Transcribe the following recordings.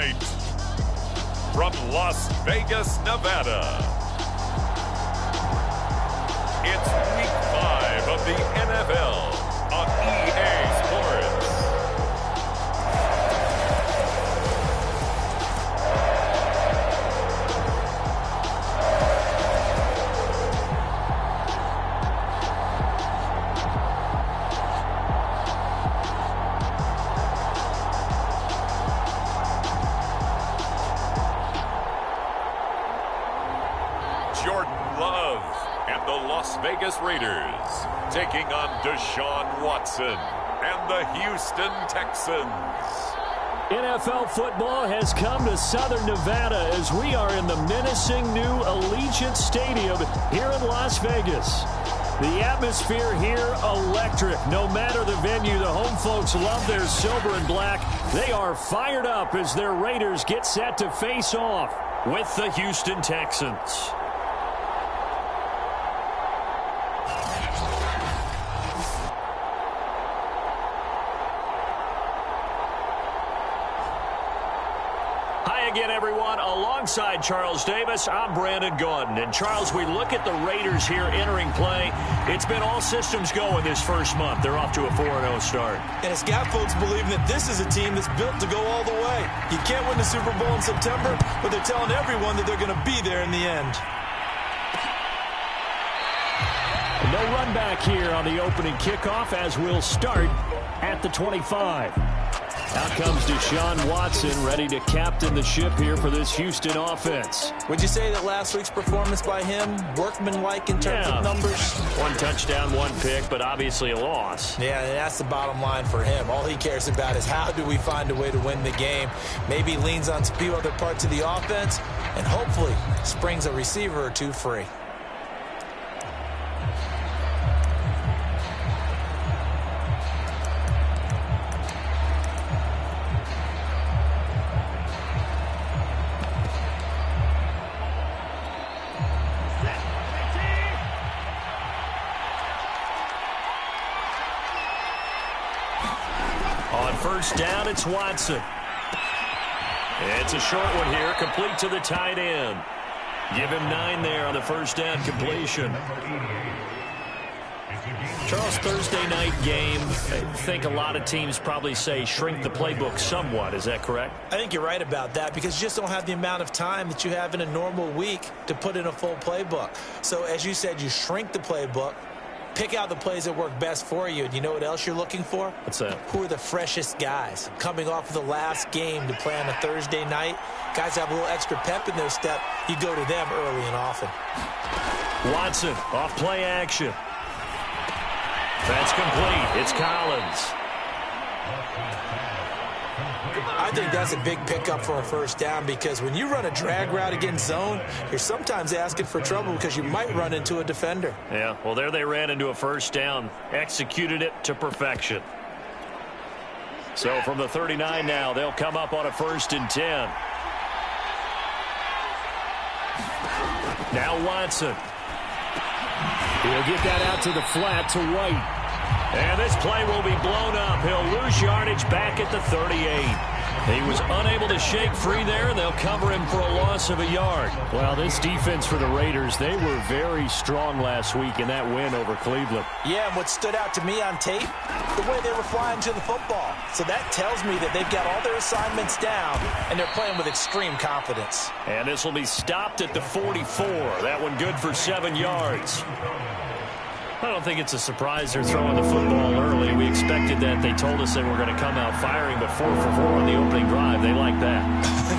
tonight, from Las Vegas, Nevada, it's Week 5 of the NFL on EA Sports. Las Vegas Raiders taking on Deshaun Watson and the Houston Texans. NFL football has come to Southern Nevada as we are in the menacing new Allegiant Stadium here in Las Vegas. The atmosphere here electric. No matter the venue, the home folks love their silver and black. They are fired up as their Raiders get set to face off with the Houston Texans. Again, everyone, alongside Charles Davis, I'm Brandon Gordon. And, Charles, we look at the Raiders here entering play. It's been all systems go in this first month. They're off to a 4-0 start. And it's got folks believing that this is a team that's built to go all the way. You can't win the Super Bowl in September, but they're telling everyone that they're going to be there in the end. No run back here on the opening kickoff as we'll start at the 25. Out comes Deshaun Watson, ready to captain the ship here for this Houston offense. Would you say that last week's performance by him, workmanlike in terms of numbers? One touchdown, one pick, but obviously a loss. Yeah, and that's the bottom line for him. All he cares about is how do we find a way to win the game. Maybe leans on a few other parts of the offense, and hopefully springs a receiver or two free. First down, it's Watson. It's a short one here, complete to the tight end. Give him 9 there on the first down completion. Charles, Thursday night game, I think a lot of teams probably say shrink the playbook somewhat. Is that correct? I think you're right about that because you just don't have the amount of time that you have in a normal week to put in a full playbook. So, as you said, you shrink the playbook. Pick out the plays that work best for you. And you know what else you're looking for? What's that? Who are the freshest guys? Coming off of the last game to play on a Thursday night, guys have a little extra pep in their step. You go to them early and often. Watson, off play action. That's complete. It's Collins. I think that's a big pickup for a first down because when you run a drag route against zone, you're sometimes asking for trouble because you might run into a defender. Yeah, well, there they ran into a first down, executed it to perfection. So from the 39 now, they'll come up on a 1st and 10. Now Watson. He'll get that out to the flat to White. And this play will be blown up. He'll lose yardage back at the 38. He was unable to shake free there. They'll cover him for a loss of a yard. Well, this defense for the Raiders, they were very strong last week in that win over Cleveland. Yeah, and what stood out to me on tape, the way they were flying to the football. So that tells me that they've got all their assignments down, and they're playing with extreme confidence. And this will be stopped at the 44. That one good for 7 yards. I don't think it's a surprise they're throwing the football early. We expected that. They told us they were going to come out firing, but 4 for 4 on the opening drive. They like that.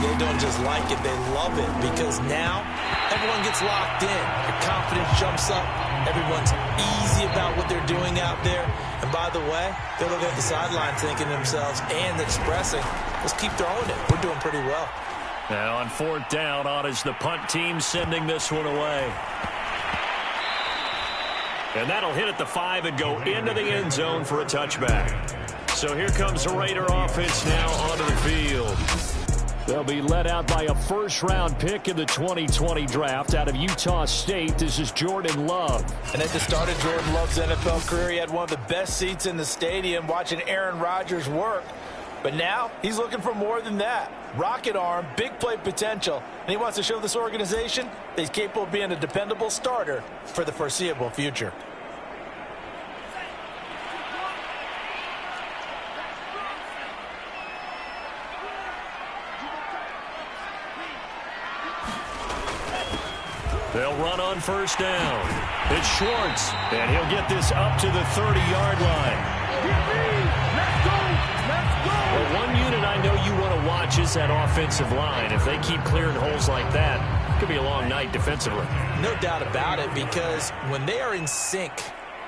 They don't just like it, they love it, because now everyone gets locked in. Your confidence jumps up. Everyone's easy about what they're doing out there. And by the way, they're looking at the sideline thinking to themselves and expressing, let's keep throwing it. We're doing pretty well. Now on 4th down, on is the punt team sending this one away. And that'll hit at the 5 and go into the end zone for a touchback. So here comes the Raider offense now onto the field. They'll be led out by a first-round pick in the 2020 draft out of Utah State. This is Jordan Love. And at the start of Jordan Love's NFL career, he had one of the best seats in the stadium watching Aaron Rodgers work. But now he's looking for more than that. Rocket arm, big play potential, and he wants to show this organization that he's capable of being a dependable starter for the foreseeable future. They'll run on first down. It's Schwartz, and he'll get this up to the 30-yard line. Let's go! Let's go! Well, one unit I know you want to watch is that offensive line. If they keep clearing holes like that, it could be a long night defensively. No doubt about it, because when they are in sync,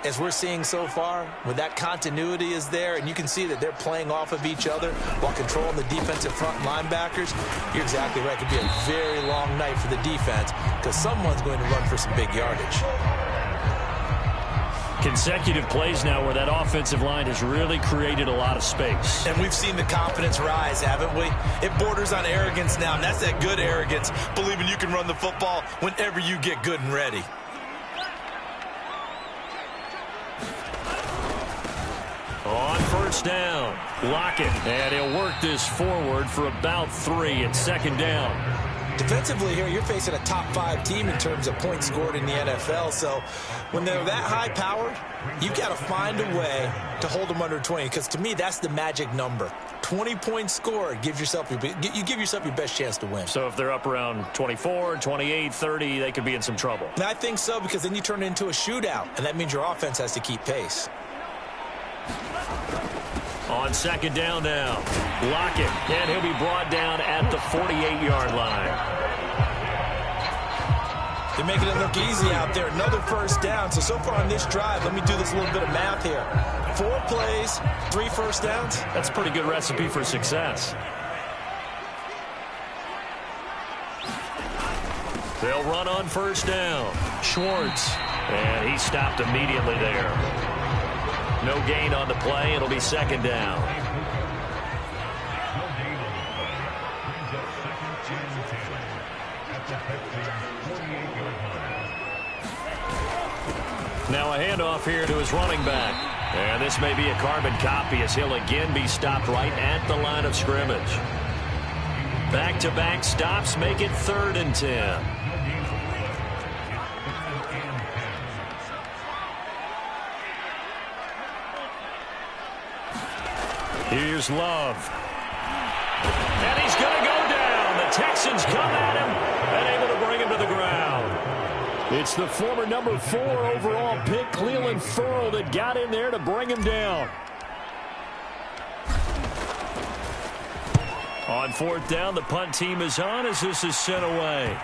as we're seeing so far, when that continuity is there, and you can see that they're playing off of each other while controlling the defensive front linebackers, you're exactly right. It could be a very long night for the defense because someone's going to run for some big yardage. Consecutive plays now where that offensive line has really created a lot of space. And we've seen the confidence rise, haven't we? It borders on arrogance now, and that's that good arrogance, believing you can run the football whenever you get good and ready. On first down, Lockett, and he'll work this forward for about 3 at second down. Defensively here, you're facing a top-5 team in terms of points scored in the NFL, so when they're that high-powered, you've got to find a way to hold them under 20, because to me, that's the magic number. 20 points scored, you give yourself your best chance to win. So if they're up around 24, 28, 30, they could be in some trouble. And I think so, because then you turn it into a shootout, and that means your offense has to keep pace. On second down now, Lockett, and he'll be brought down at the 48-yard line. They're making it look easy out there. Another first down. So far on this drive, let me do this little bit of math here. 4 plays, 3 first downs. That's a pretty good recipe for success. They'll run on first down. Schwartz, and he stopped immediately there. No gain on the play. It'll be second down. Now a handoff here to his running back. And this may be a carbon copy as he'll again be stopped right at the line of scrimmage. Back-to-back stops make it 3rd and 10. Here's Love. And he's going to go down. The Texans come at him and able to bring him to the ground. It's the former number 4 overall pick, Cleveland Ferrell, that got in there to bring him down. On 4th down, the punt team is on as this is sent away.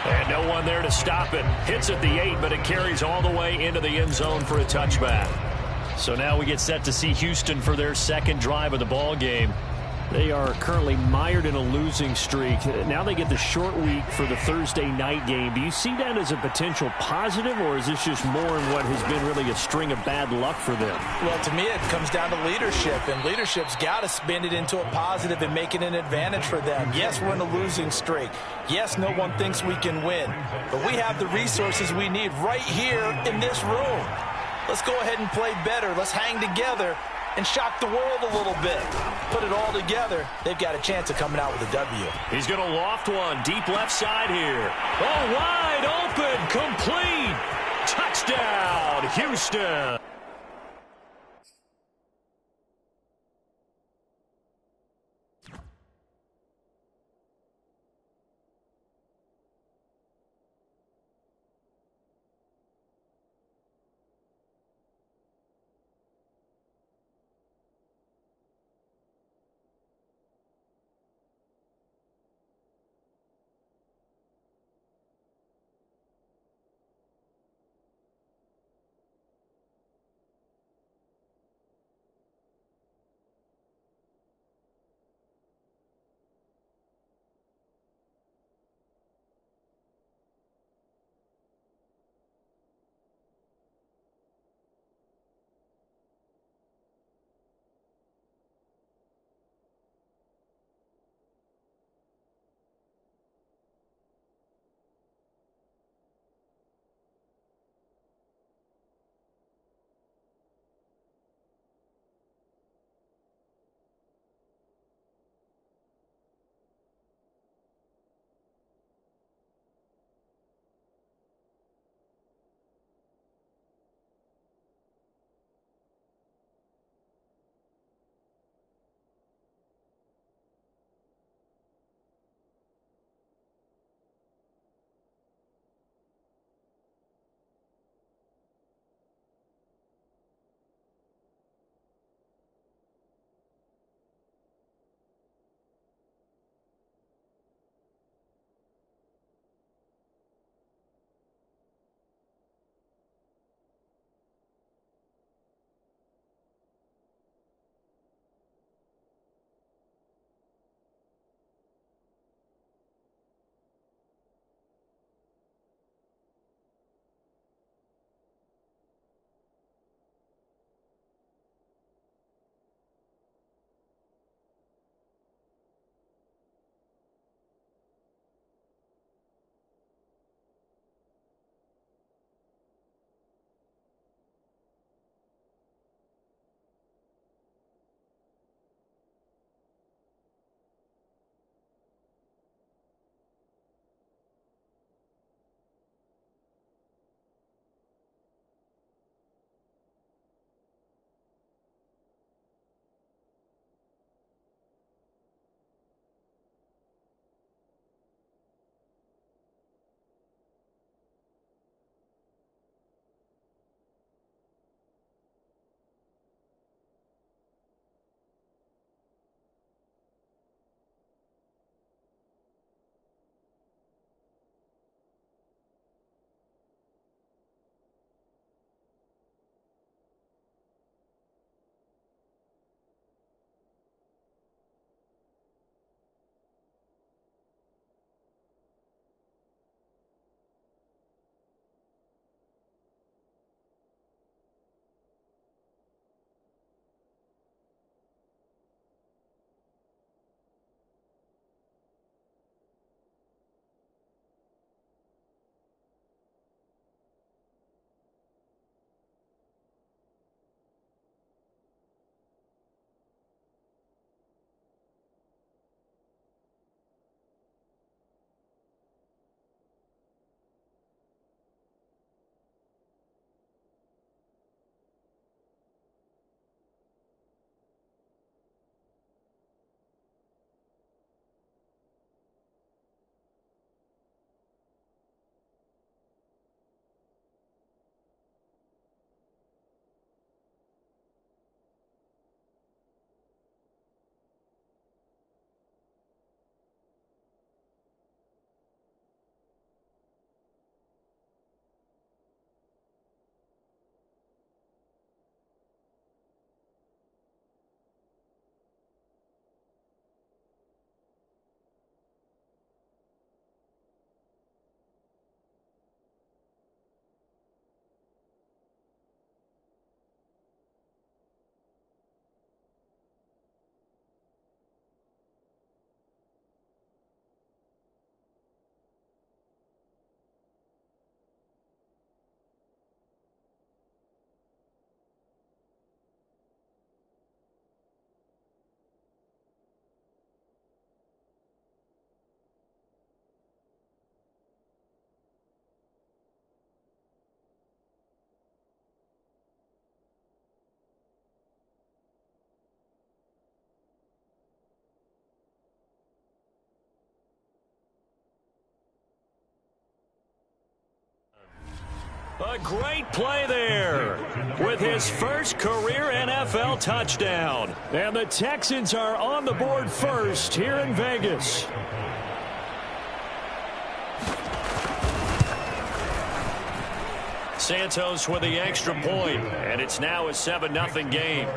And no one there to stop it. Hits at the 8, but it carries all the way into the end zone for a touchback. So now we get set to see Houston for their second drive of the ball game. They are currently mired in a losing streak. Now they get the short week for the Thursday night game. Do you see that as a potential positive, or is this just more in what has been really a string of bad luck for them? Well, to me, it comes down to leadership, and leadership's got to spin it into a positive and make it an advantage for them. Yes, we're in a losing streak. Yes, no one thinks we can win, but we have the resources we need right here in this room. Let's go ahead and play better. Let's hang together and shock the world a little bit. Put it all together. They've got a chance of coming out with a W. He's going to loft one deep left side here. Oh, wide open, complete. Touchdown, Houston. A great play there with his first career NFL touchdown. And the Texans are on the board first here in Vegas. Santos with the extra point, and it's now a 7-0 game.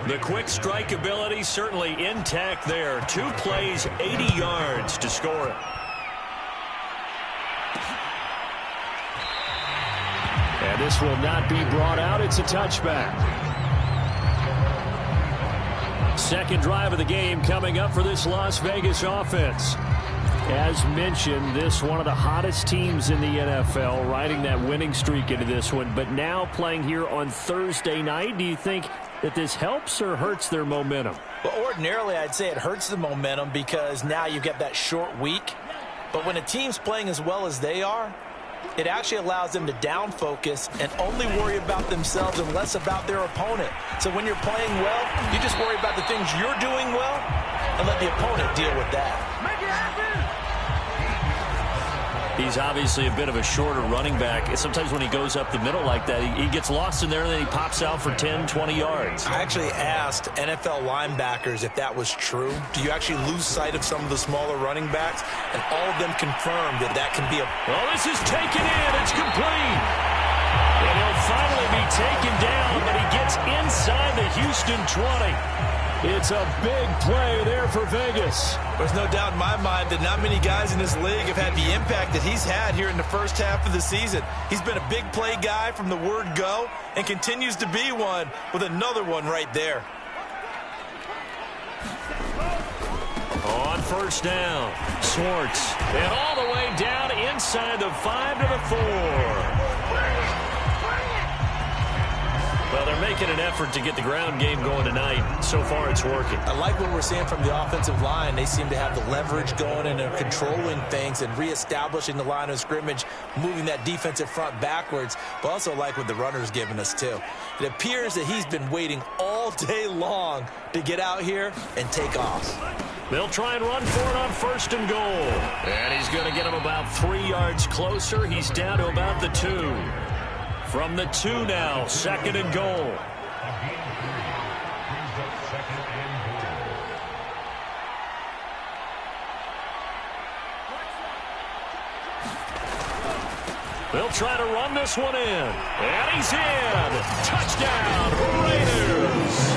The quick strike ability certainly intact there. 2 plays, 80 yards to score it. And this will not be brought out. It's a touchback. Second drive of the game coming up for this Las Vegas offense. As mentioned, this one of the hottest teams in the NFL, riding that winning streak into this one, but now playing here on Thursday night. Do you think that this helps or hurts their momentum? Well, ordinarily, I'd say it hurts the momentum because now you get that short week. But when a team's playing as well as they are, it actually allows them to down focus and only worry about themselves and less about their opponent. So when you're playing well, you just worry about the things you're doing well and let the opponent deal with that. He's obviously a bit of a shorter running back. Sometimes when he goes up the middle like that, he gets lost in there and then he pops out for 10, 20 yards. I actually asked NFL linebackers if that was true. Do you actually lose sight of some of the smaller running backs? And all of them confirmed that that can be a... Oh, this is taken in. It's complete. And he'll finally be taken down, but he gets inside the Houston 20. It's a big play there for Vegas. There's no doubt in my mind that not many guys in this league have had the impact that he's had here in the first half of the season. He's been a big play guy from the word go and continues to be one with another one right there. On first down, Swartz. And all the way down inside the 5 to the 4. Well, they're making an effort to get the ground game going tonight. So far, it's working. I like what we're seeing from the offensive line. They seem to have the leverage going and they're controlling things and reestablishing the line of scrimmage, moving that defensive front backwards, but also like what the runner's giving us, too. It appears that he's been waiting all day long to get out here and take off. They'll try and run for it on first and goal. And he's going to get him about 3 yards closer. He's down to about the 2. From the 2 now, second and goal. They'll try to run this one in. And he's in. Touchdown, Raiders.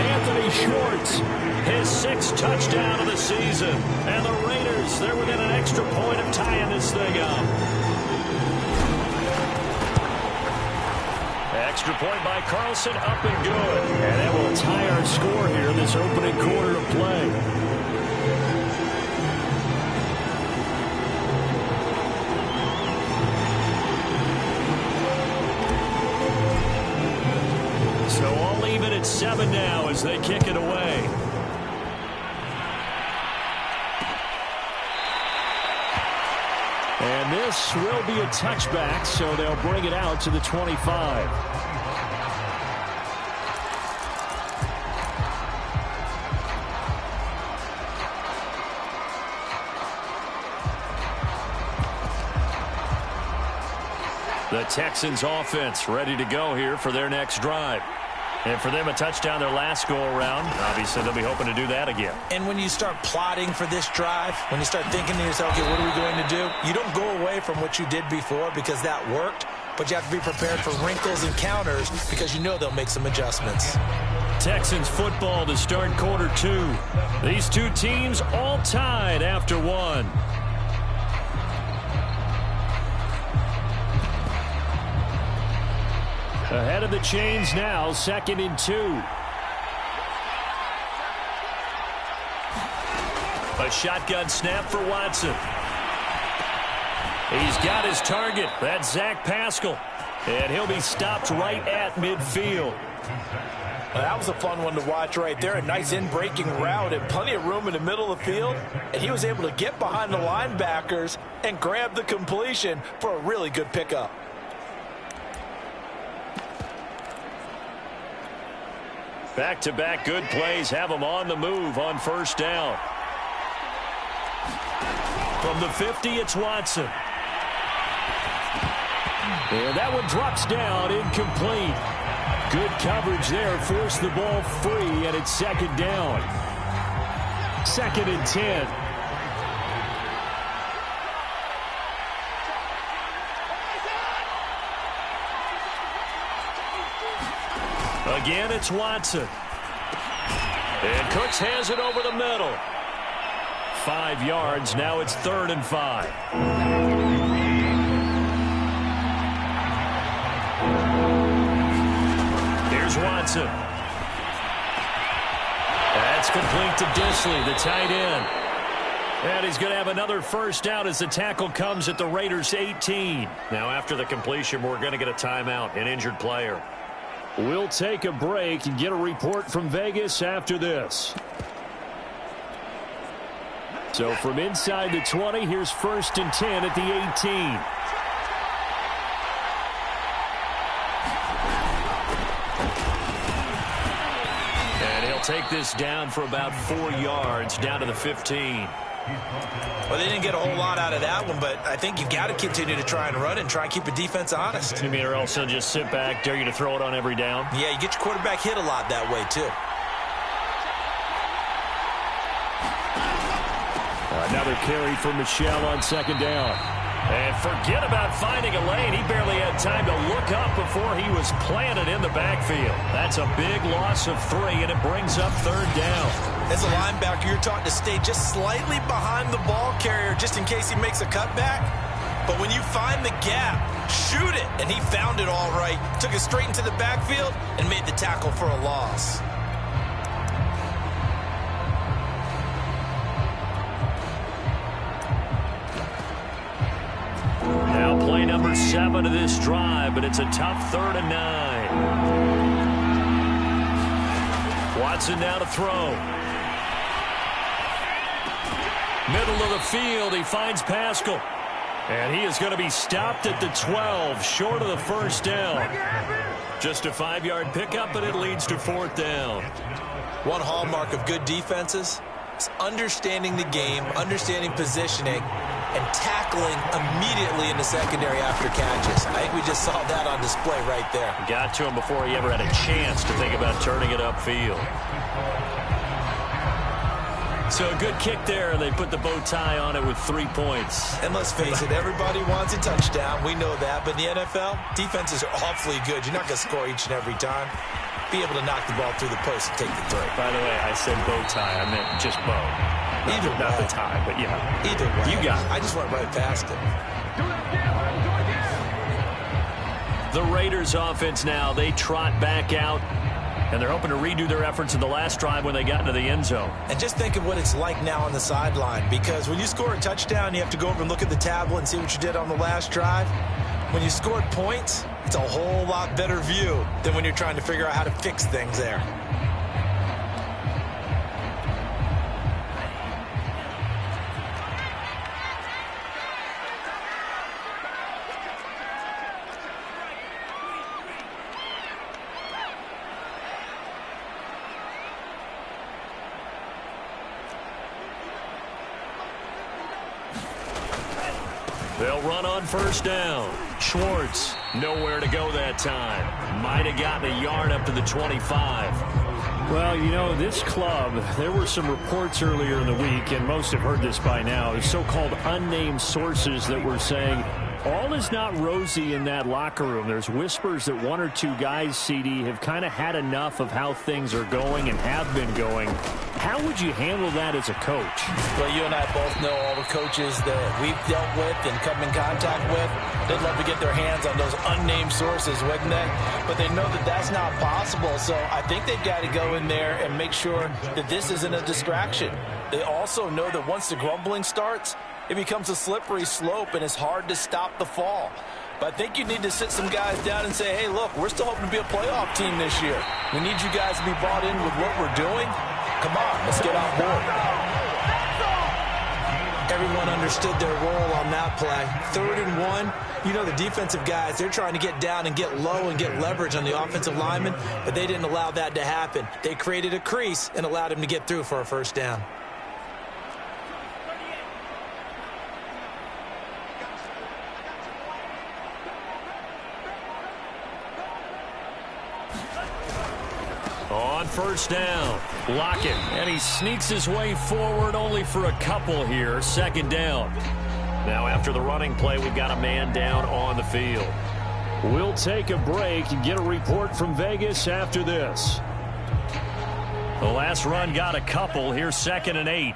Anthony Schwartz, his 6th touchdown of the season. And the Raiders, they're within an extra point of tying this thing up. Extra point by Carlson, up and good. And that will tie our score here in this opening quarter of play. So all even at 7 now as they kick it away. And this will be a touchback, so they'll bring it out to the 25. The Texans offense ready to go here for their next drive. And for them, a touchdown their last go-around. Obviously, they'll be hoping to do that again. And when you start plotting for this drive, when you start thinking to yourself, okay, what are we going to do? You don't go away from what you did before because that worked, but you have to be prepared for wrinkles and counters because you know they'll make some adjustments. Texans football to start quarter 2. These two teams all tied after 1. Ahead of the chains now, 2nd and 2. A shotgun snap for Watson. He's got his target. That's Zach Pascal. And he'll be stopped right at midfield. Well, that was a fun one to watch right there. A nice in-breaking route and plenty of room in the middle of the field. And he was able to get behind the linebackers and grab the completion for a really good pickup. Back-to-back good plays have them on the move on first down. From the 50, it's Watson. And that one drops down, incomplete. Good coverage there, forced the ball free, and it's second down. 2nd and 10. Again, it's Watson. And Cooks has it over the middle. 5 yards. Now it's 3rd and 5. Here's Watson. That's complete to Disley, the tight end. And he's going to have another first down as the tackle comes at the Raiders' 18. Now after the completion, we're going to get a timeout, an injured player. We'll take a break and get a report from Vegas after this. So from inside the 20, here's 1st and 10 at the 18. And he'll take this down for about 4 yards, down to the 15. Well, they didn't get a whole lot out of that one, but I think you've got to continue to try and run it and try and keep the defense honest. You mean, or else they'll just sit back, dare you to throw it on every down? Yeah, you get your quarterback hit a lot that way, too. Another carry for Michel on 2nd down. And forget about finding a lane. He barely had time to look up before he was planted in the backfield. That's a big loss of 3, and it brings up 3rd down. As a linebacker, you're taught to stay just slightly behind the ball carrier just in case he makes a cutback. But when you find the gap, shoot it. And he found it all right. Took it straight into the backfield and made the tackle for a loss. Now play number 7 of this drive, but it's a tough 3rd and 9. Watson now to throw. Middle of the field, he finds Pascal. And he is going to be stopped at the 12, short of the first down. Just a 5-yard pickup, and it leads to 4th down. One hallmark of good defenses is understanding the game, understanding positioning, and tackling immediately in the secondary after catches. I think we just saw that on display right there. Got to him before he ever had a chance to think about turning it upfield. So a good kick there. They put the bow tie on it with 3 points. And let's face it, everybody wants a touchdown. We know that. But in the NFL, defenses are awfully good. You're not going to score each and every time. Be able to knock the ball through the post and take the throw. By the way, I said bow tie. I meant just bow. Either not way. The tie, but yeah. Either way. You got it. I just went right past it. The Raiders offense now, they trot back out, and they're hoping to redo their efforts in the last drive when they got into the end zone. And just think of what it's like now on the sideline, because when you score a touchdown, you have to go over and look at the tablet and see what you did on the last drive. When you scored points, it's a whole lot better view than when you're trying to figure out how to fix things there. They'll run on first down. Schwartz, nowhere to go that time. Might have gotten a yard up to the 25. Well, you know, this club, there were some reports earlier in the week, and most have heard this by now, so-called unnamed sources that were saying all is not rosy in that locker room. There's whispers that 1 or 2 guys, CD, have kind of had enough of how things are going and have been going. How would you handle that as a coach? Well, you and I both know all the coaches that we've dealt with and come in contact with. They'd love to get their hands on those unnamed sources, wouldn't they? But they know that that's not possible, so I think they've got to go in there and make sure that this isn't a distraction. They also know that once the grumbling starts, it becomes a slippery slope, and it's hard to stop the fall. But I think you need to sit some guys down and say, hey, look, we're still hoping to be a playoff team this year. We need you guys to be bought in with what we're doing. Come on, let's get on board. Everyone understood their role on that play. 3rd and 1. You know the defensive guys, they're trying to get down and get low and get leverage on the offensive linemen, but they didn't allow that to happen. They created a crease and allowed him to get through for a first down. On first down, Lockett, and he sneaks his way forward only for a couple here. Second down. Now after the running play, we've got a man down on the field. We'll take a break and get a report from Vegas after this. The last run got a couple. Here's 2nd and 8.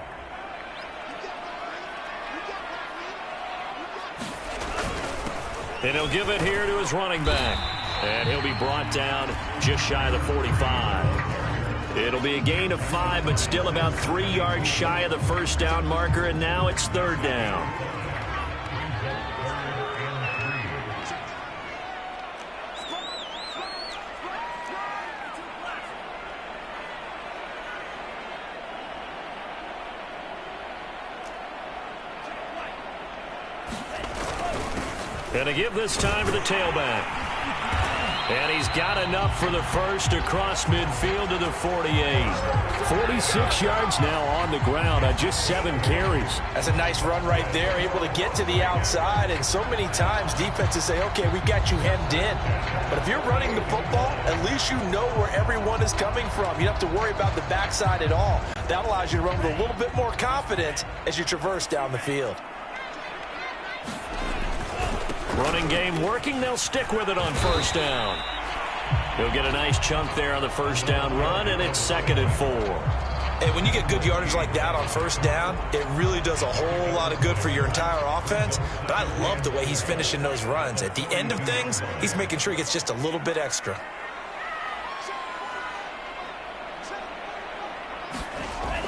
And he'll give it here to his running back. And he'll be brought down just shy of the 45. It'll be a gain of 5, but still about 3 yards shy of the first down marker, and now it's 3rd down. And to give this time to the tailback. And he's got enough for the first across midfield to the 48. 46 yards now on the ground on just 7 carries. That's a nice run right there, able to get to the outside. And so many times defenses say, okay, we got you hemmed in. But if you're running the football, at least you know where everyone is coming from. You don't have to worry about the backside at all. That allows you to run with a little bit more confidence as you traverse down the field. Running game working. They'll stick with it on first down. He'll get a nice chunk there on the first down run, and it's 2nd and 4. And when you get good yardage like that on first down, it really does a whole lot of good for your entire offense. But I love the way he's finishing those runs. At the end of things, he's making sure he gets just a little bit extra.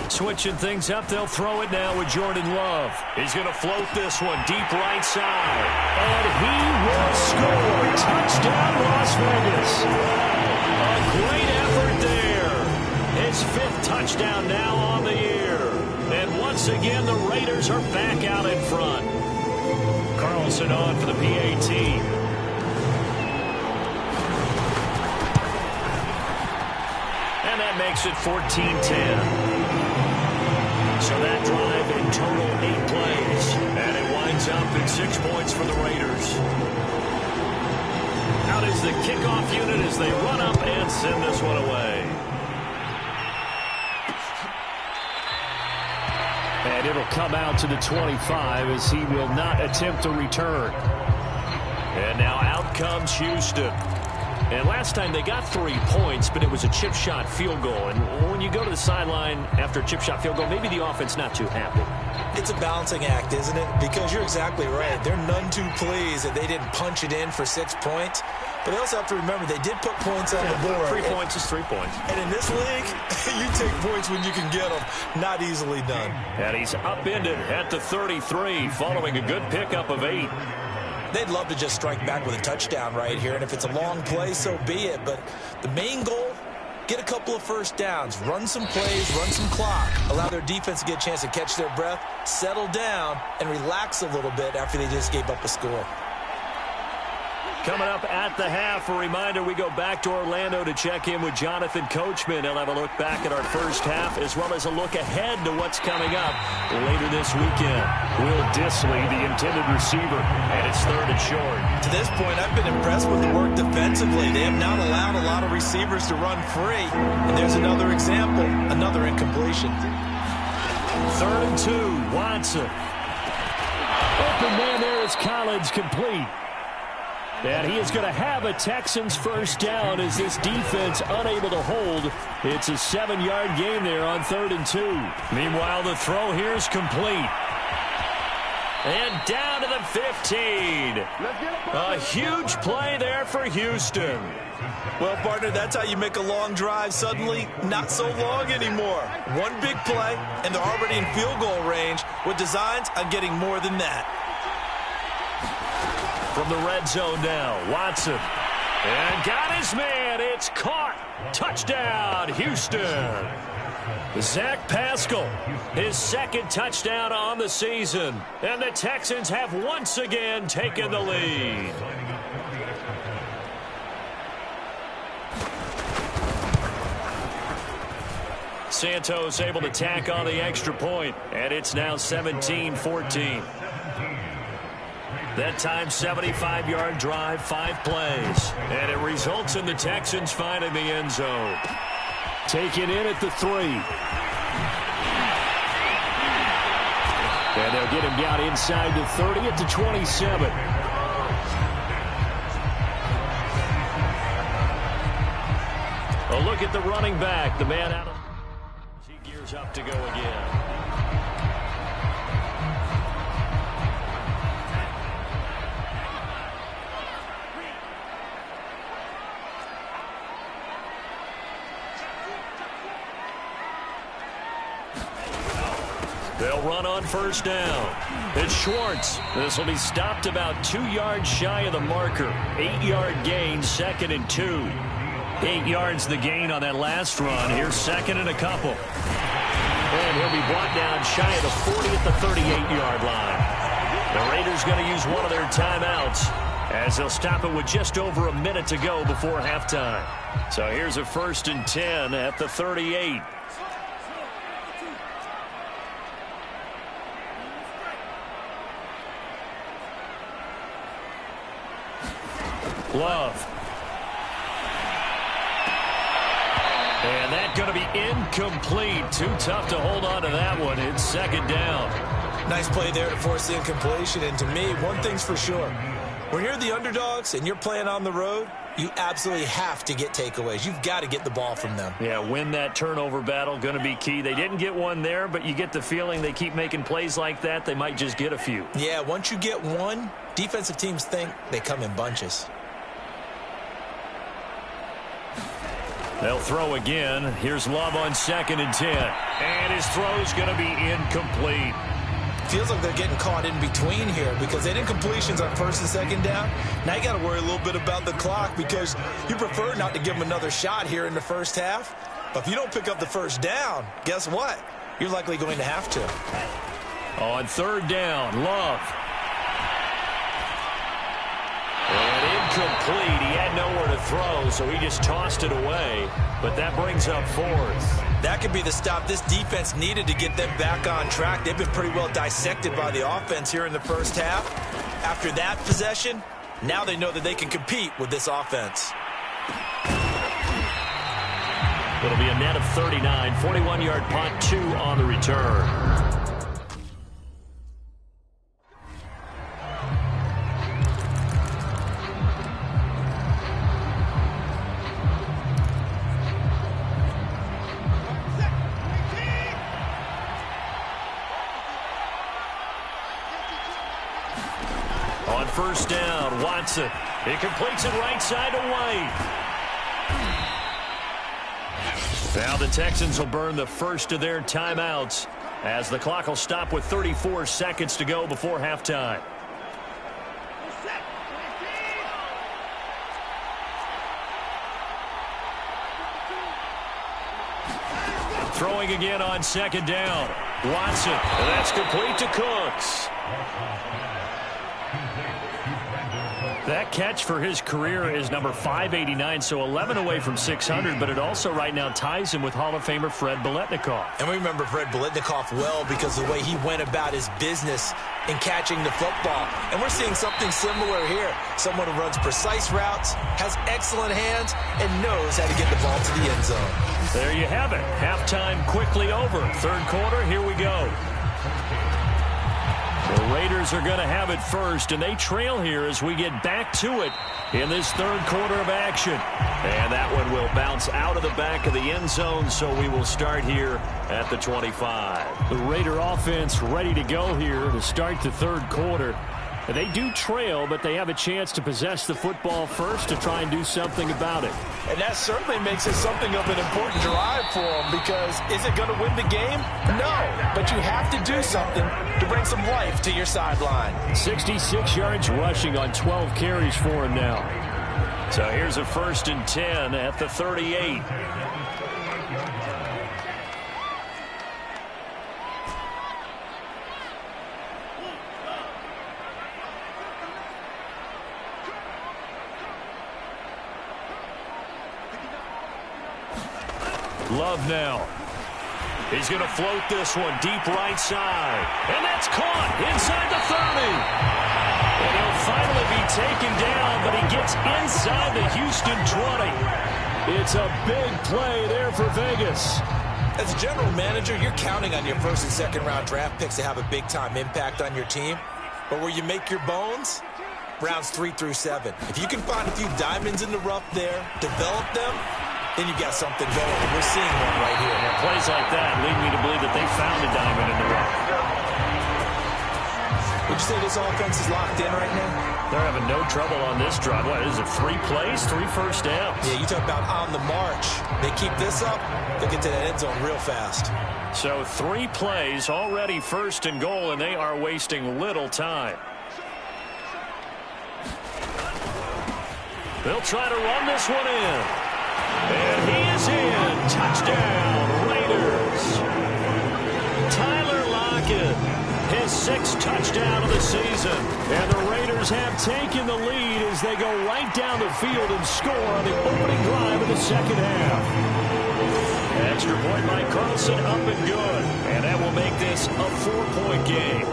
Switching things up, they'll throw it now with Jordan Love. He's going to float this one deep right side. And he will score. Touchdown, Las Vegas. A great effort there. His 5th touchdown now on the year. And once again, the Raiders are back out in front. Carlson on for the PAT. And that makes it 14-10. So that drive in total 8 plays. And it winds up at 6 points for the Raiders. Out is the kickoff unit as they run up and send this one away. And it'll come out to the 25 as he will not attempt a return. And now out comes Houston. And last time they got 3 points, but it was a chip shot field goal. And when you go to the sideline after a chip shot field goal, maybe the offense not too happy. It's a balancing act, isn't it? Because you're exactly right. They're none too pleased that they didn't punch it in for 6 points. But they also have to remember they did put points on the board. 3 points is 3 points. And in this league, you take points when you can get them. Not easily done. And he's upended at the 33 following a good pickup of 8. They'd love to just strike back with a touchdown right here, and if it's a long play, so be it. But the main goal, get a couple of first downs, run some plays, run some clock, allow their defense to get a chance to catch their breath, settle down, and relax a little bit after they just gave up a score. Coming up at the half, a reminder, we go back to Orlando to check in with Jonathan Coachman. He'll have a look back at our first half as well as a look ahead to what's coming up later this weekend. Will Dissly, the intended receiver, and it's 3rd and short. To this point, I've been impressed with the work defensively. They have not allowed a lot of receivers to run free. And there's another example, another incompletion. 3rd and 2, Watson. Open man there is Collins, complete. And he is going to have a Texans first down as this defense unable to hold. It's a 7-yard gain there on 3rd and 2. Meanwhile, the throw here is complete. And down to the 15. A huge play there for Houston. Well, partner, that's how you make a long drive suddenly not so long anymore. One big play, and they're already in field goal range with designs on getting more than that. From the red zone now, Watson. And got his man. It's caught. Touchdown, Houston. Zach Pascal, his 2nd touchdown on the season. And the Texans have once again taken the lead. Santos able to tack on the extra point. And it's now 17-14. That time, 75-yard drive, 5 plays. And it results in the Texans finding the end zone. Taken in at the 3. And they'll get him down inside the 30 at the 27. A look at the running back. The man out of... He gears up to go again. They'll run on first down. It's Schwartz. This will be stopped about 2 yards shy of the marker. 8-yard gain, 2nd and 2. 8 yards the gain on that last run. Here's 2nd and a couple. And he'll be brought down shy of the 40 at the 38-yard line. The Raiders going to use one of their timeouts as they'll stop it with just over a minute to go before halftime. So here's a 1st and 10 at the 38. Love. And that's going to be incomplete. Too tough to hold on to that one. It's 2nd down. Nice play there to force the incompletion. And to me, one thing's for sure. When you're the underdogs and you're playing on the road, you absolutely have to get takeaways. You've got to get the ball from them. Yeah, win that turnover battle. Going to be key. They didn't get one there, but you get the feeling they keep making plays like that. They might just get a few. Yeah, once you get one, defensive teams think they come in bunches. They'll throw again. Here's Love on 2nd and 10. And his throw's going to be incomplete. Feels like they're getting caught in between here because they did incompletions on 1st and 2nd down. Now you got to worry a little bit about the clock because you prefer not to give them another shot here in the first half. But if you don't pick up the 1st down, guess what? You're likely going to have to. On 3rd down, Love. And incomplete. He had nowhere to throw, so he just tossed it away. But that brings up 4th. That could be the stop this defense needed to get them back on track. They've been pretty well dissected by the offense here in the first half. After that possession, now they know that they can compete with this offense. It'll be a net of 39. 41-yard punt, 2 on the return. On 1st down, Watson. He completes it right side to White. Now the Texans will burn the first of their timeouts as the clock will stop with 34 seconds to go before halftime. Throwing again on 2nd down. Watson, and that's complete to Cooks. That catch for his career is number 589, so 11 away from 600, but it also right now ties him with Hall of Famer Fred Biletnikoff. And we remember Fred Biletnikoff well because of the way he went about his business in catching the football. And we're seeing something similar here. Someone who runs precise routes, has excellent hands, and knows how to get the ball to the end zone. There you have it. Halftime quickly over. 3rd quarter, here we go. The Raiders are going to have it first, and they trail here as we get back to it in this 3rd quarter of action. And that one will bounce out of the back of the end zone, so we will start here at the 25. The Raider offense ready to go here to start the 3rd quarter. And they do trail, but they have a chance to possess the football first to try and do something about it. And that certainly makes it something of an important drive for them because is it going to win the game? No, but you have to do something to bring some life to your sideline. 66 yards rushing on 12 carries for him now. So here's a 1st and 10 at the 38. Love now. He's going to float this one deep right side. And that's caught inside the 30. And he'll finally be taken down, but he gets inside the Houston 20. It's a big play there for Vegas. As a general manager, you're counting on your first and second round draft picks to have a big-time impact on your team. But where you make your bones, rounds 3 through 7. If you can find a few diamonds in the rough there, develop them, then you got something going. And we're seeing one right here. Yeah, plays like that lead me to believe that they found a diamond in the rough. Would you say this offense is locked in right now? They're having no trouble on this drive. What is it, 3 plays, 3 first downs? Yeah, you talk about on the march. They keep this up, they'll get to that end zone real fast. So 3 plays, already first and goal, and they are wasting little time. They'll try to run this one in. And he is in. Touchdown, Raiders. Tyler Lockett, his 6th touchdown of the season. And the Raiders have taken the lead as they go right down the field and score on the opening drive of the second half. Extra point by Carlson, up and good. And that will make this a 4-point game.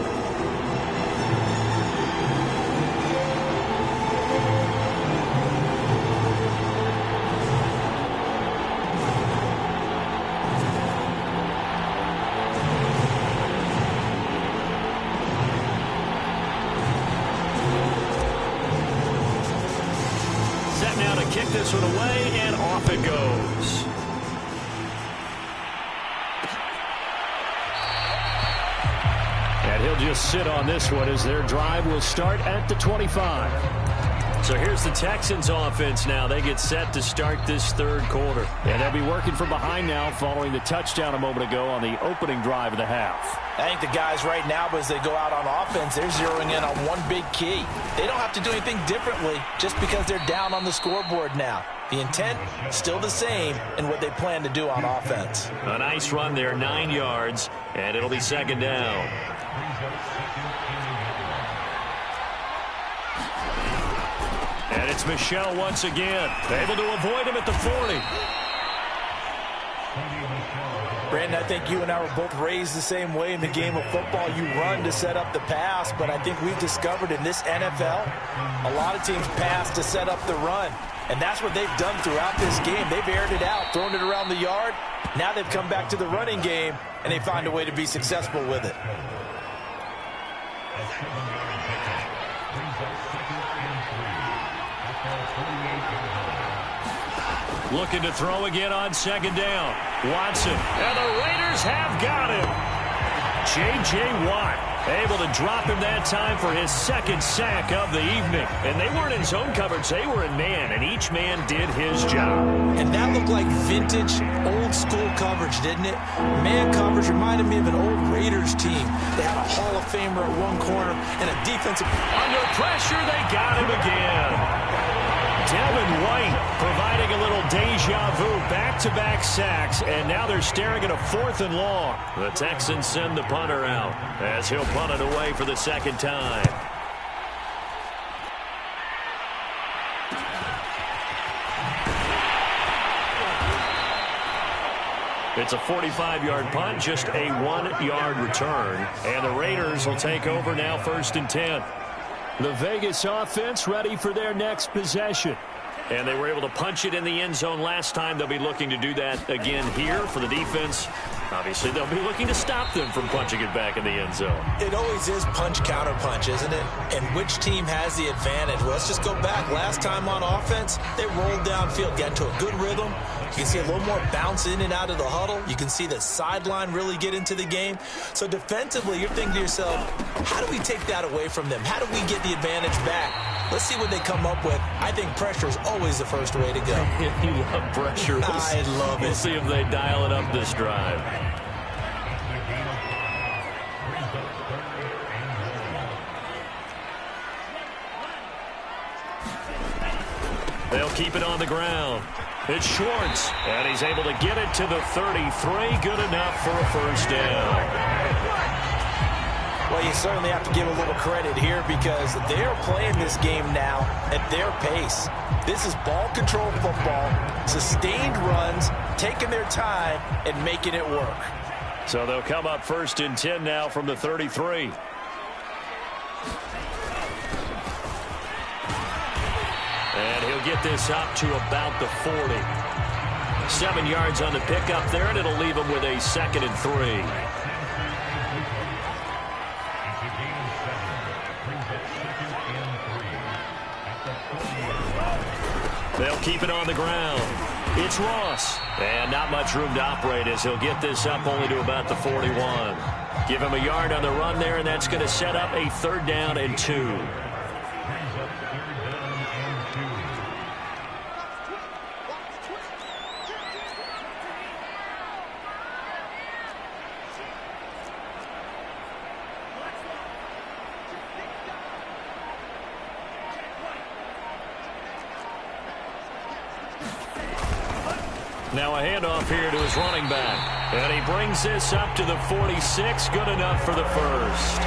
Kick this one away, and off it goes. And he'll just sit on this one as their drive will start at the 25. So here's the Texans offense now. They get set to start this third quarter. And they'll be working from behind now following the touchdown a moment ago on the opening drive of the half. I think the guys right now, as they go out on offense, they're zeroing in on one big key. They don't have to do anything differently just because they're down on the scoreboard now. The intent, still the same in what they plan to do on offense. A nice run there, 9 yards, and it'll be second down. And it's Michel once again, able to avoid him at the 40. Brandon, I think you and I were both raised the same way in the game of football. You run to set up the pass, but I think we've discovered in this NFL, a lot of teams pass to set up the run. And that's what they've done throughout this game. They've aired it out, thrown it around the yard. Now they've come back to the running game, and they find a way to be successful with it. Looking to throw again on second down. Watson. And the Raiders have got him. J.J. Watt able to drop him that time for his 2nd sack of the evening. And they weren't in zone coverage. They were in man, and each man did his job. And that looked like vintage, old-school coverage, didn't it? Man coverage reminded me of an old Raiders team. They had a Hall of Famer at one corner and a defensive... Under pressure, they got him again. Devin White providing a little deja vu, back-to-back sacks, and now they're staring at a 4th and long. The Texans send the punter out as he'll punt it away for the 2nd time. It's a 45-yard punt, just a 1-yard return, and the Raiders will take over now 1st and 10. The Vegas offense ready for their next possession. And they were able to punch it in the end zone last time. They'll be looking to do that again here for the defense. Obviously, they'll be looking to stop them from punching it back in the end zone. It always is punch-counter-punch, isn't it? And which team has the advantage? Well, let's just go back. Last time on offense, they rolled downfield, got into a good rhythm. You can see a little more bounce in and out of the huddle. You can see the sideline really get into the game. So defensively, you're thinking to yourself, how do we take that away from them? How do we get the advantage back? Let's see what they come up with. I think pressure is always the first way to go. You love pressure. I love it. We'll see if they dial it up this drive. They'll keep it on the ground. It's Schwartz, and he's able to get it to the 33. Good enough for a first down. Well, you certainly have to give a little credit here because they're playing this game now at their pace. This is ball control football, sustained runs, taking their time and making it work. So they'll come up 1st and 10 now from the 33. And he'll get this up to about the 40. 7 yards on the pickup there, and it'll leave them with a 2nd and 3. They'll keep it on the ground. It's Ross. And not much room to operate as he'll get this up only to about the 41. Give him a yard on the run there, and that's going to set up a 3rd down and 2. Now a handoff here to his running back. And he brings this up to the 46. Good enough for the first.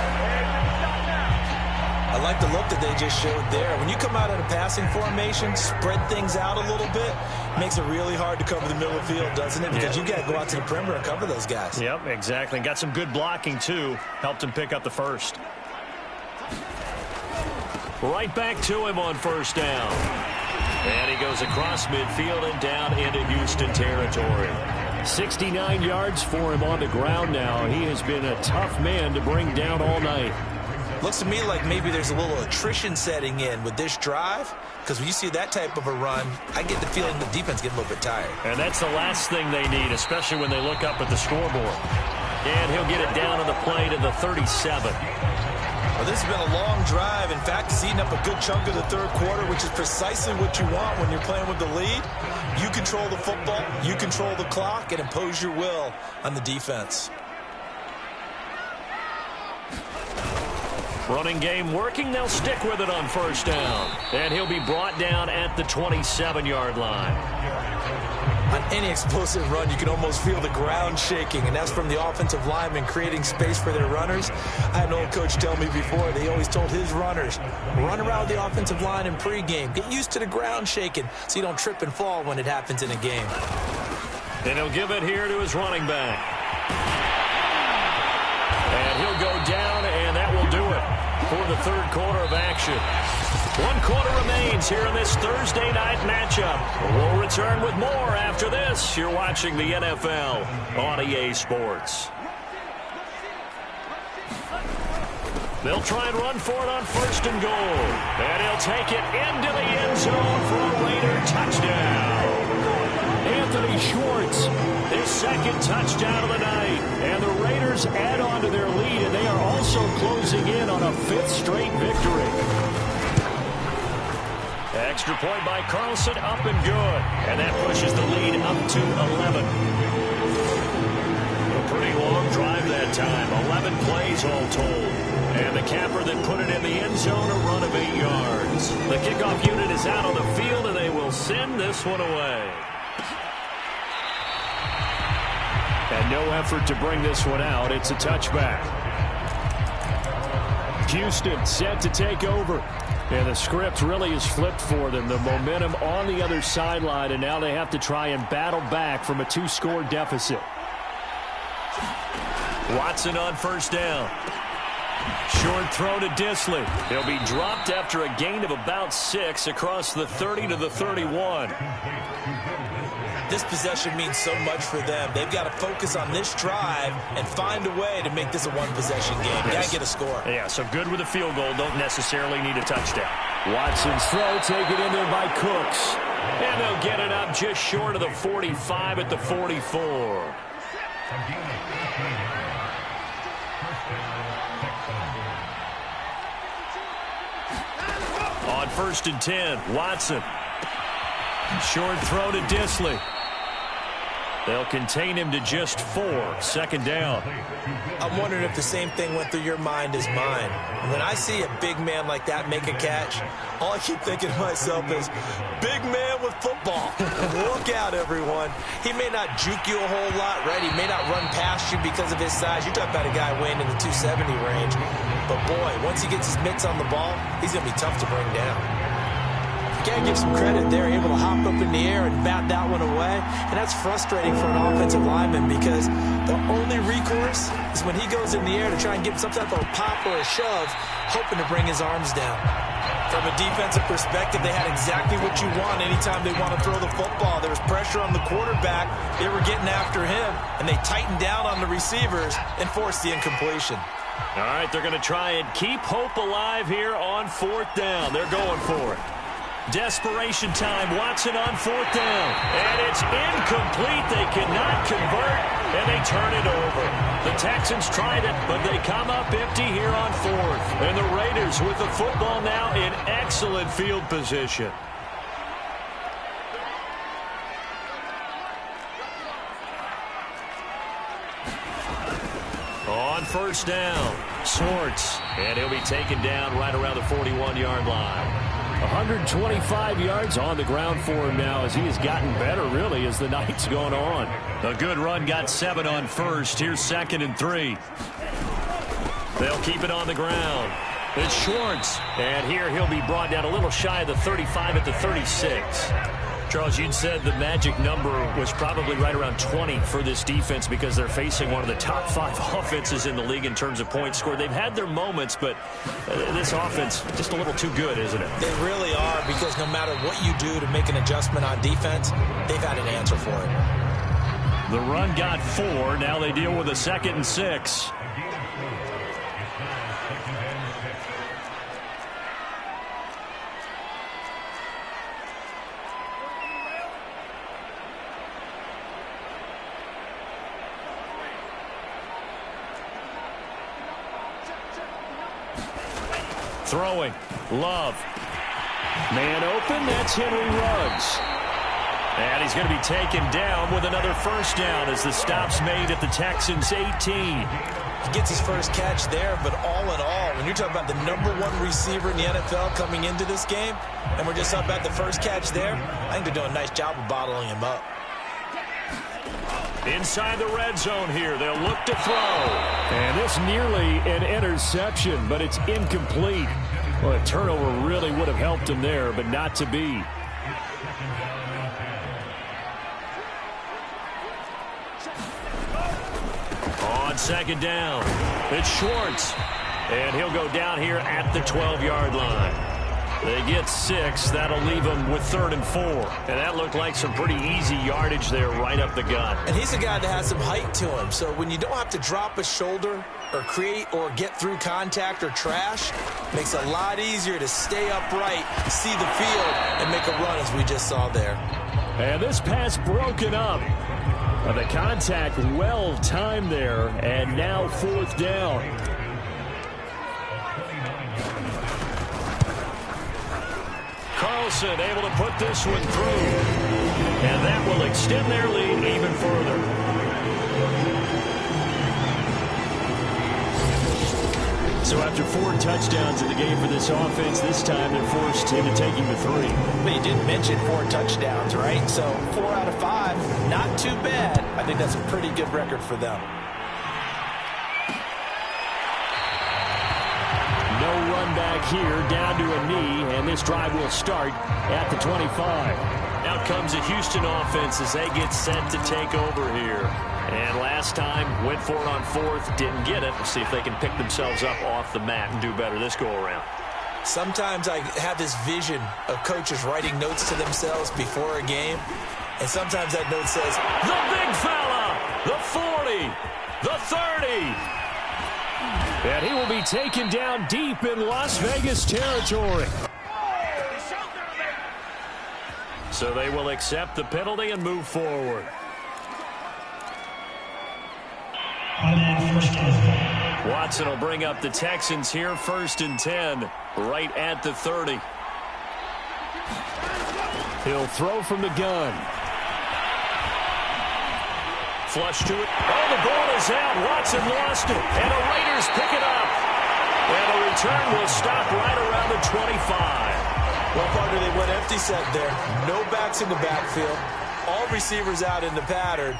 I like the look that they just showed there. When you come out in a passing formation, spread things out a little bit, makes it really hard to cover the middle of the field, doesn't it? Because you got to go out to the perimeter and cover those guys. Yep, exactly. And got some good blocking, too. Helped him pick up the first. Right back to him on 1st down. And he goes across midfield and down into Houston territory. 69 yards for him on the ground now. He has been a tough man to bring down all night. Looks to me like maybe there's a little attrition setting in with this drive, because when you see that type of a run, I get the feeling the defense gets a little bit tired. And that's the last thing they need, especially when they look up at the scoreboard. And he'll get it down on the play to the 37. Well, this has been a long drive. In fact, it's eating up a good chunk of the 3rd quarter, which is precisely what you want when you're playing with the lead. You control the football, you control the clock, and impose your will on the defense. Running game working. They'll stick with it on 1st down. And he'll be brought down at the 27-yard line. On any explosive run, you can almost feel the ground shaking, and that's from the offensive linemen creating space for their runners. I had an old coach tell me before, they always told his runners, run around the offensive line in pregame. Get used to the ground shaking so you don't trip and fall when it happens in a game. And he'll give it here to his running back. And he'll go down, and that will do it for the 3rd quarter of action. 1 quarter remains here in this Thursday night matchup. We'll return with more after this. You're watching the NFL on EA Sports. They'll try and run for it on 1st and goal. And he'll take it into the end zone for a Raider touchdown. Anthony Schwartz, his 2nd touchdown of the night. And the Raiders add on to their lead, and they are also closing in on a 5th straight victory. Extra point by Carlson, up and good. And that pushes the lead up to 11. A pretty long drive that time. 11 plays all told. And the capper that put it in the end zone, a run of 8 yards. The kickoff unit is out on the field, and they will send this one away. And no effort to bring this one out. It's a touchback. Houston set to take over. And the script really is flipped for them. The momentum on the other sideline, and now they have to try and battle back from a 2-score deficit. Watson on 1st down. Short throw to Disley. He'll be dropped after a gain of about 6 across the 30 to the 31. This possession means so much for them. They've got to focus on this drive and find a way to make this a 1-possession game. Got to get a score. Yeah, so good with a field goal. Don't necessarily need a touchdown. Watson's throw taken in there by Cooks. And they'll get it up just short of the 45 at the 44. On 1st and 10, Watson. Short throw to Disley. They'll contain him to just 4. 2nd down. I'm wondering if the same thing went through your mind as mine. When I see a big man like that make a catch, all I keep thinking to myself is, big man with football. Look out, everyone. He may not juke you a whole lot, right? He may not run past you because of his size. You're talking about a guy weighing in the 270 range. But, boy, once he gets his mitts on the ball, he's going to be tough to bring down. Can't give some credit. They're able to hop up in the air and bat that one away. And that's frustrating for an offensive lineman because the only recourse is when he goes in the air to try and get some type of a pop or a shove, hoping to bring his arms down. From a defensive perspective, they had exactly what you want anytime they want to throw the football. There was pressure on the quarterback. They were getting after him, and they tightened down on the receivers and forced the incompletion. All right, they're going to try and keep hope alive here on 4th down. They're going for it. Desperation time. Watson on 4th down. And it's incomplete. They cannot convert, and they turn it over. The Texans tried it, but they come up empty here on 4th. And the Raiders with the football now in excellent field position. On 1st down, Swartz, and he'll be taken down right around the 41-yard line. 125 yards on the ground for him now as he has gotten better, really, as the night's gone on. A good run, got 7 on 1st. Here's 2nd and 3. They'll keep it on the ground. It's Schwartz, and here he'll be brought down a little shy of the 35 at the 36. Charles, you'd said the magic number was probably right around 20 for this defense because they're facing one of the top 5 offenses in the league in terms of points scored. They've had their moments, but this offense just a little too good, isn't it? They really are, because no matter what you do to make an adjustment on defense, they've had an answer for it. The run got 4. Now they deal with a 2nd and 6. Throwing. Love. Man open. That's Henry Ruggs. And he's going to be taken down with another 1st down as the stop's made at the Texans' 18. He gets his first catch there, but all in all, when you're talking about the #1 receiver in the NFL coming into this game, and we're just talking about the first catch there, I think they're doing a nice job of bottling him up. Inside the red zone here, they'll look to throw. And this nearly an interception, but it's incomplete. Well, a turnover really would have helped him there, but not to be. On 2nd down, it's Schwartz. And he'll go down here at the 12-yard line. They get 6. That'll leave them with 3rd and 4. And that looked like some pretty easy yardage there right up the gut. And he's a guy that has some height to him. So when you don't have to drop a shoulder or create or get through contact or trash, makes it a lot easier to stay upright, see the field, and make a run as we just saw there. And this pass broken up. The contact well timed there. And now 4th down. Carlson able to put this one through. And that will extend their lead even further. So after 4 touchdowns in the game for this offense, this time they're forced into taking the 3. But you did mention 4 touchdowns, right? So 4 out of 5, not too bad. I think that's a pretty good record for them. No run back here, down to a knee, and this drive will start at the 25. Out comes the Houston offense as they get set to take over here. And last time, went for it on 4th, didn't get it. We'll see if they can pick themselves up off the mat and do better this go-around. Sometimes I have this vision of coaches writing notes to themselves before a game, and sometimes that note says, the big fella, the 40, the 30. And he will be taken down deep in Las Vegas territory. So they will accept the penalty and move forward. Watson will bring up the Texans here, 1st and 10, right at the 30. He'll throw from the gun. Flush to it. Oh, the ball is out. Watson lost it. And the Raiders pick it up. And the return will stop right around the 25. Well, partner, they went empty set there. No backs in the backfield. All receivers out in the pattern.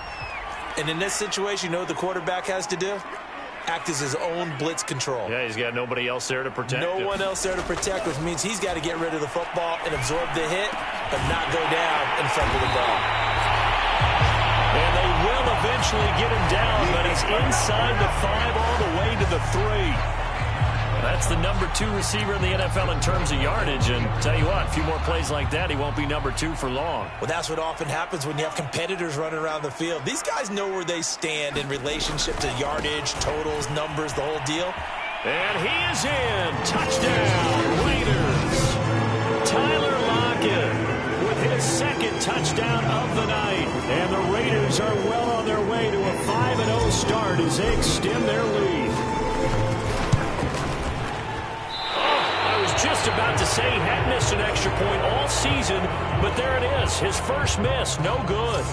And in this situation, you know what the quarterback has to do? Act as his own blitz control. Yeah, he's got nobody else there to protect him. No one else there to protect, which means he's got to get rid of the football and absorb the hit, but not go down and fumble the ball. And they will eventually get him down, but he's inside the 5 all the way to the 3. That's the number 2 receiver in the NFL in terms of yardage. And tell you what, a few more plays like that, he won't be number 2 for long. Well, that's what often happens when you have competitors running around the field. These guys know where they stand in relationship to yardage, totals, numbers, the whole deal. And he is in. Touchdown, Raiders. Tyler Lockett with his second touchdown of the night. And the Raiders are well on their way to a 5-0 start as they extend their lead. Just about to say he hadn't missed an extra point all season, but there it is. His first miss, no good.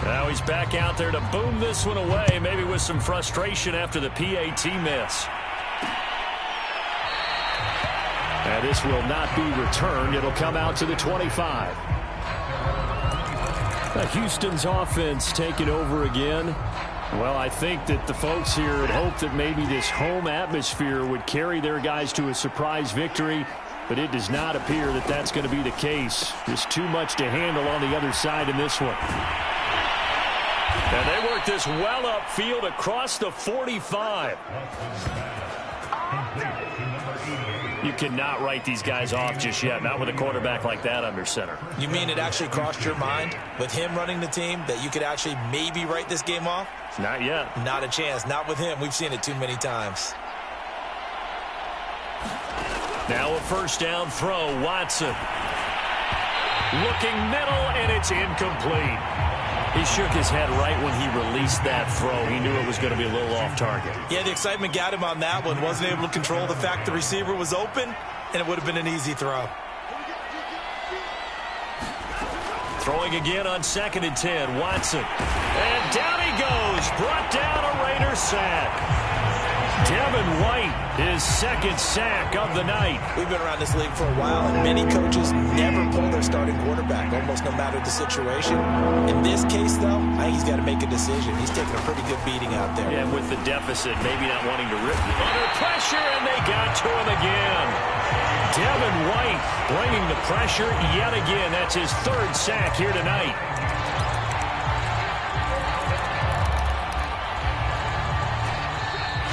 Now he's back out there to boom this one away, maybe with some frustration after the PAT miss. And this will not be returned. It'll come out to the 25. Houston's offense taking over again. Well, I think that the folks here had hoped that maybe this home atmosphere would carry their guys to a surprise victory, but it does not appear that that's going to be the case. Just too much to handle on the other side in this one. And they work this well upfield across the 45. You cannot write these guys off just yet, not with a quarterback like that under center. You mean it actually crossed your mind with him running the team that you could actually maybe write this game off? Not yet. Not a chance. Not with him. We've seen it too many times. Now a first down throw. Watson. Looking middle, and it's incomplete. He shook his head right when he released that throw. He knew it was going to be a little off target. Yeah, the excitement got him on that one. Wasn't able to control the fact the receiver was open, and it would have been an easy throw. Throwing again on 2nd and 10. Watson. And down he goes. Brought down a Raider sack. Devin White, his second sack of the night. We've been around this league for a while, and many coaches never pull their starting quarterback, almost no matter the situation. In this case, though, I think he's got to make a decision. He's taking a pretty good beating out there. Yeah, with the deficit, maybe not wanting to rip under pressure, and they got to him again. Devin White bringing the pressure yet again. That's his 3rd sack here tonight.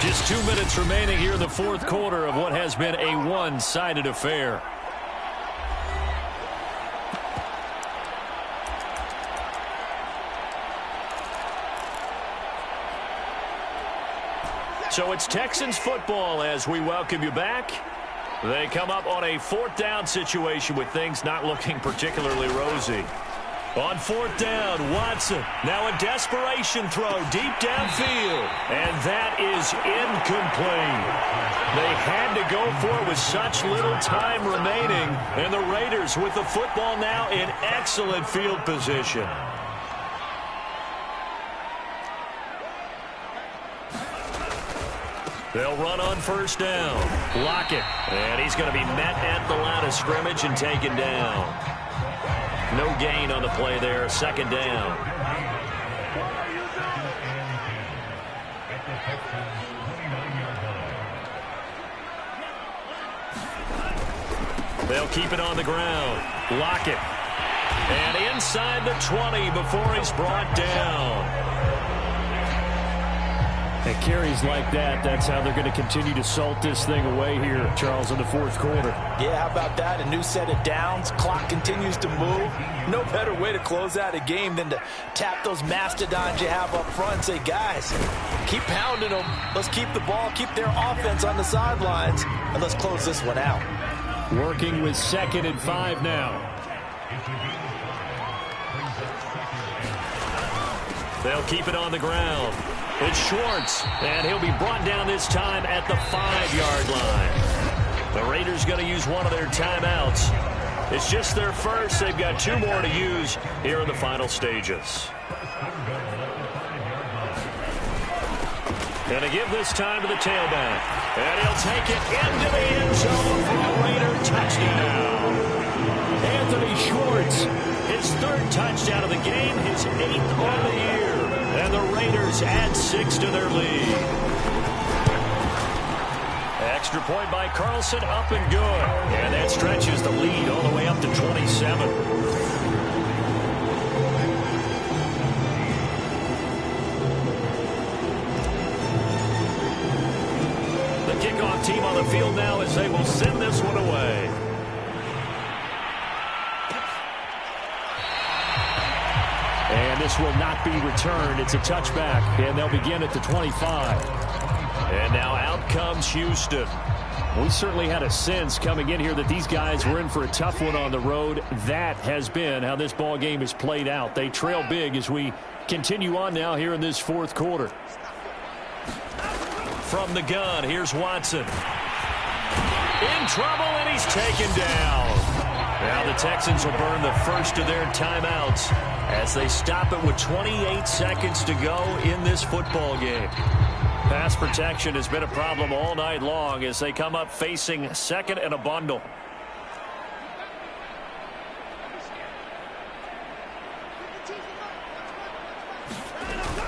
Just 2 minutes remaining here in the 4th quarter of what has been a one-sided affair. So it's Texans football as we welcome you back. They come up on a 4th down situation with things not looking particularly rosy. On 4th down, Watson. Now a desperation throw deep downfield. And that is incomplete. They had to go for it with such little time remaining. And the Raiders with the football now in excellent field position. They'll run on 1st down. Lockett. And he's going to be met at the line of scrimmage and taken down. No gain on the play there. 2nd down. They'll keep it on the ground. Lockett. And inside the 20 before he's brought down. And carries like that, that's how they're going to continue to salt this thing away here, Charles, in the 4th quarter. Yeah, how about that? A new set of downs. Clock continues to move. No better way to close out a game than to tap those mastodons you have up front and say, guys, keep pounding them. Let's keep the ball, keep their offense on the sidelines, and let's close this one out. Working with 2nd and 5 now. They'll keep it on the ground. It's Schwartz, and he'll be brought down this time at the 5-yard line. The Raiders going to use one of their timeouts. It's just their first. They've got 2 more to use here in the final stages. And to give this time to the tailback. And he'll take it into the end zone for a Raider touchdown. Anthony Schwartz, his 3rd touchdown of the game, his 8th on the year. And the Raiders add 6 to their lead. Extra point by Carlson, up and good. And that stretches the lead all the way up to 27. kickoff team on the field now as they will send this one away. And this will not be returned. It's a touchback, and they'll begin at the 25. And now out comes Houston. We certainly had a sense coming in here that these guys were in for a tough one on the road. That has been how this ball game is played out. They trail big as we continue on now here in this fourth quarter. From the gun, here's Watson. In trouble, and he's taken down. Now the Texans will burn the first of their timeouts as they stop it with 28 seconds to go in this football game. Pass protection has been a problem all night long as they come up facing second and a bundle.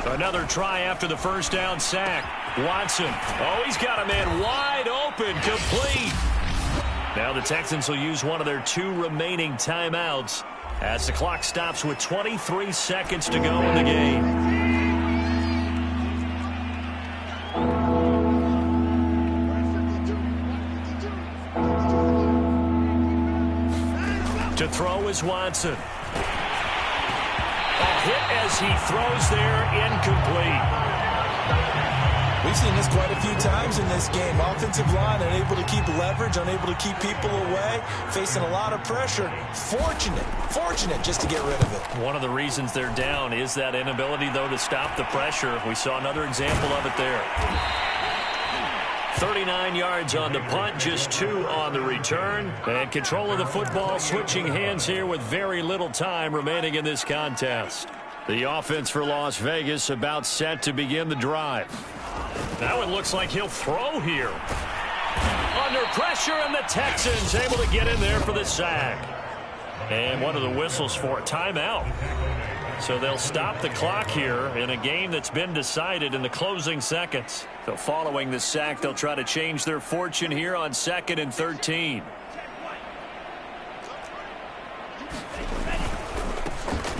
Another try after the first down sack. Watson. Oh, he's got a man wide open, complete. Now the Texans will use one of their 2 remaining timeouts as the clock stops with 23 seconds to go in the game. To throw is Watson. A hit as he throws there, incomplete. We've seen this quite a few times in this game. Offensive line unable to keep leverage, unable to keep people away, facing a lot of pressure. Fortunate just to get rid of it. One of the reasons they're down is that inability, though, to stop the pressure. We saw another example of it there. 39 yards on the punt, just 2 on the return. And control of the football switching hands here with very little time remaining in this contest. The offense for Las Vegas about set to begin the drive. Now it looks like he'll throw here. Under pressure, and the Texans able to get in there for the sack. And one of the whistles for a timeout. So they'll stop the clock here in a game that's been decided in the closing seconds. So following the sack, they'll try to change their fortune here on 2nd and 13.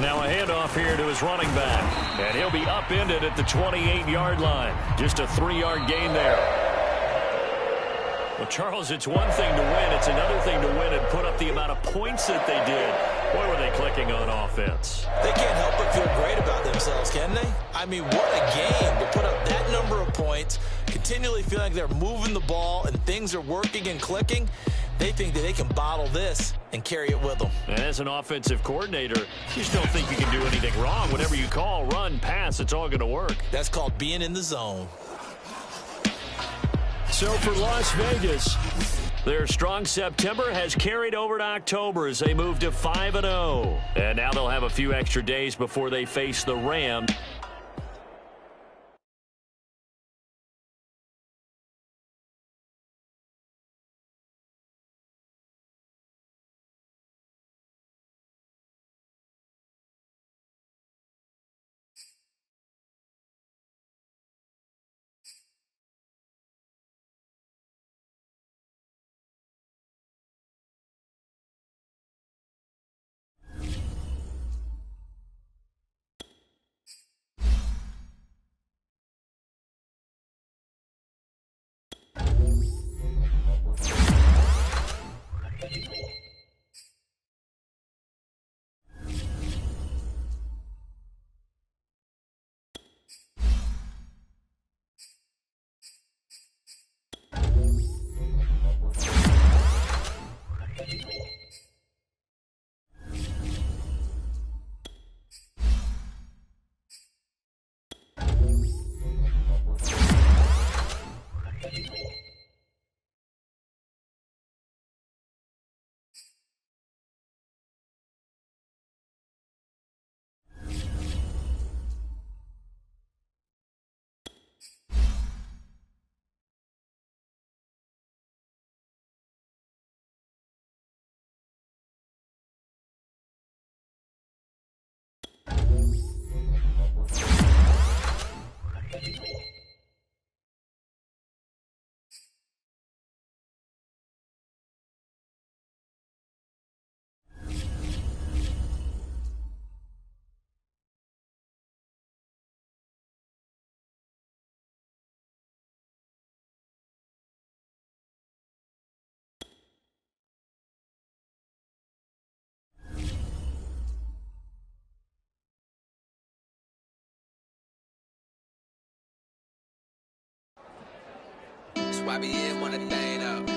Now a handoff here to his running back. And he'll be upended at the 28-yard line. Just a 3-yard gain there. Well, Charles, it's one thing to win. It's another thing to win and put up the amount of points that they did. Boy, were they clicking on offense. They can't help but feel great about themselves, can they? I mean, what a game to put up that number of points, continually feeling like they're moving the ball and things are working and clicking. They think that they can bottle this and carry it with them. And as an offensive coordinator, you just don't think you can do anything wrong. Whatever you call, run, pass, it's all going to work. That's called being in the zone. So for Las Vegas, their strong September has carried over to October as they move to 5-0. And now they'll have a few extra days before they face the Rams. YBN want a thing up.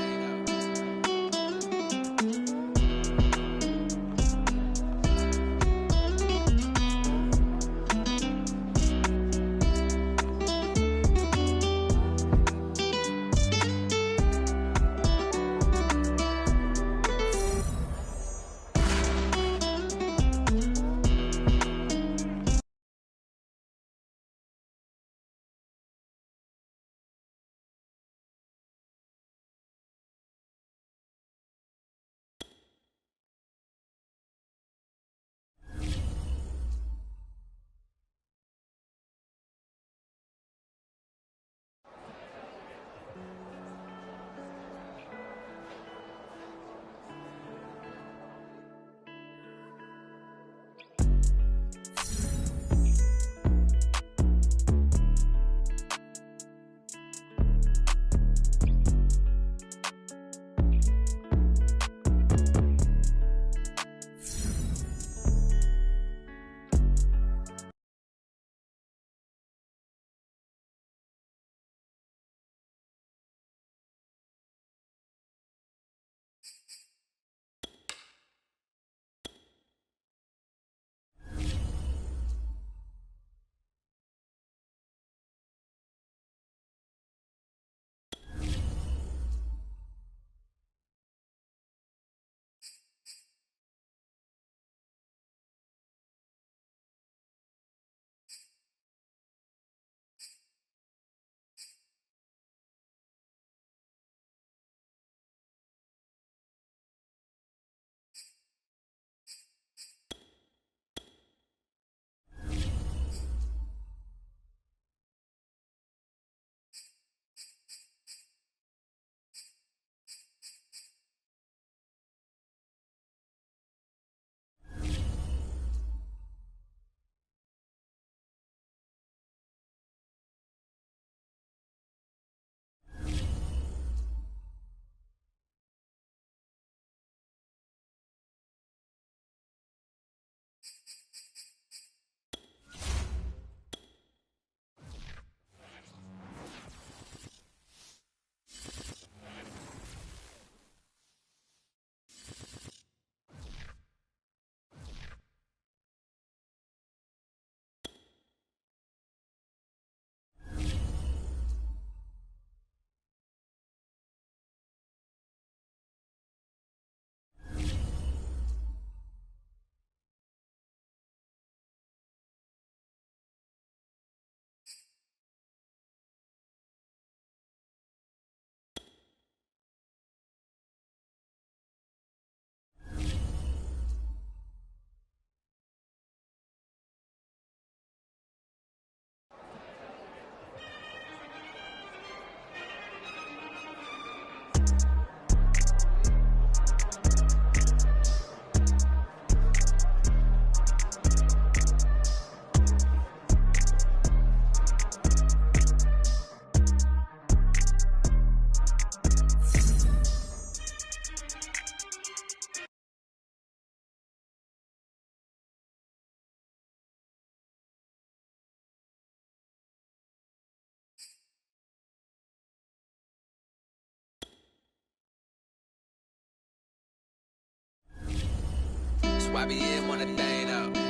YBN want a thing up.